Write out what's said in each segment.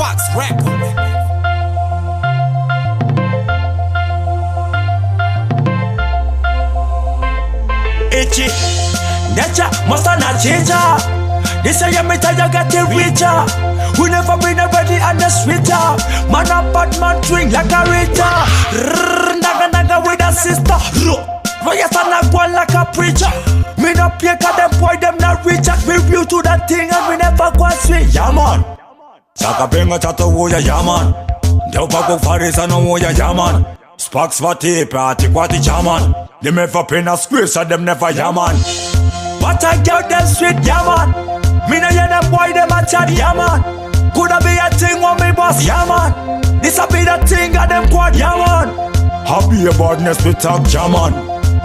sparksRecordz. Itchy, nature must not change. This I am it, I got it richer. We never been ready on the sweeter. Man a bad man twing like a Rita. Naga naga with a sister. Why you stand like one like a preacher? Me no pay cause them boy them not rich. We view to that thing and we never go sweet. Yahman Saka benga chato woya Yahman Deupa go farisa no woya Yahman Sparks vati party kwati Yahman Them ever pin a squeeze so them never Yahman. But I get them sweet Yahman. Me no hear them boy them a chat Yahman. Coulda be a thing when me boss Yahman. This a be the thing of them quad Yahman. Happy badness we talk Yahman.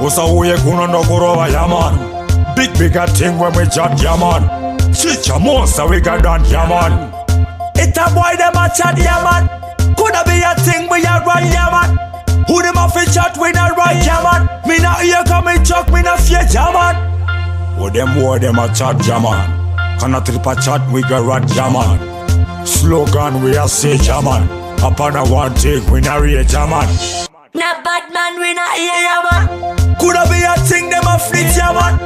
Usa uye kuno no kurova Yahman. Bigger thing when we chat Yahman. Chicha monster we got done Yahman. It a boy them a chat Yahman. Coulda be a thing we a run Yahman. Who them off in chat we not right Yahman. Me not here come in chuck me not fear Yahman. Who them boy them a chat Yahman. Cannot trip a chat we got rat Yahman. Slogan we a say Yahman. Upon a one take we not real Yahman. Not bad man we not here Yahman. Coulda be a thing them a flit Yahman.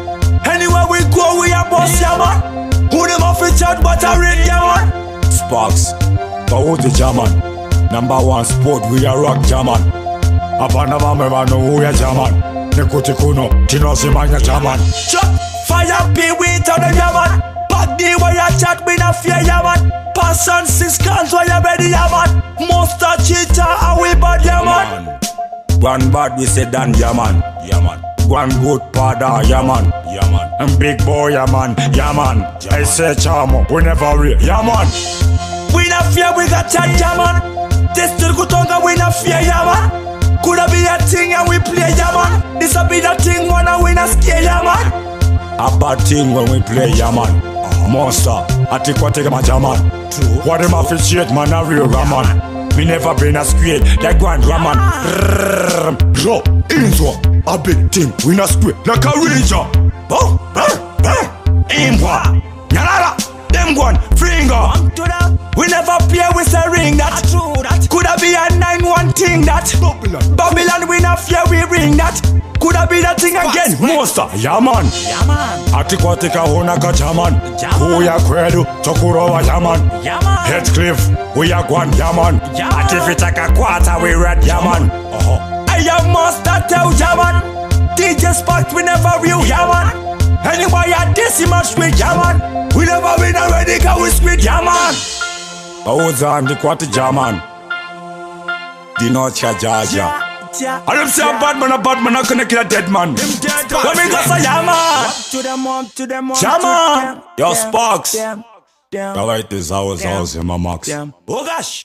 Anywhere we go we a boss Yahman. Who them off in chat but a real Yahman. Sparks, but who the Yahman? Number one sport we a rock Yahman. Upon a mama know who ya Yahman. Nekuti kuno tino simanya Yahman. Chop fire be with on the Yahman. Back the way ya chat we not fear Yahman. Pass on 6 cans while you ready Yahman. Monster cheater and we bad Yahman. One bad we say Dan Yahman. Yahman. One good pada Yahman. Yahman. And big boy Yahman. Yahman. I say charmo we never real Yahman. We not fear we got chat Yahman. This still good tongue we not fear Yahman. Coulda be a thing and we play Yahman. This a be the thing when we not scare Yahman. A bad thing when we play Yahman. Monster, I take what take my Yahman. What them officiate man a real Raman. Me never been a square like one Raman. Bro, into a big thing we not square like a ranger. Impa, nyalala, them one finger. We never play with a ring that. Coulda be a 9-1 thing that. Babylon we not fear we ring that. Coulda be that thing again. Monster, Yahman. Atikwa tika hona ka Yahman. Kuya kwedu tokurowa Yahman. Headcliff we a gwan Yahman. Atifitaka kwata we red Yahman. I am monster tell Yahman. DJ Sparks we never real Yahman. Anybody at this match with Yahman. We never been already cause we squid Yahman. Bauza and the quarter Yahman. The North Jaja. I don't say a bad man, I couldn't kill a dead man. When we go say Yahman. Yahman. Your Sparks. I like this house in my max. Oh gosh.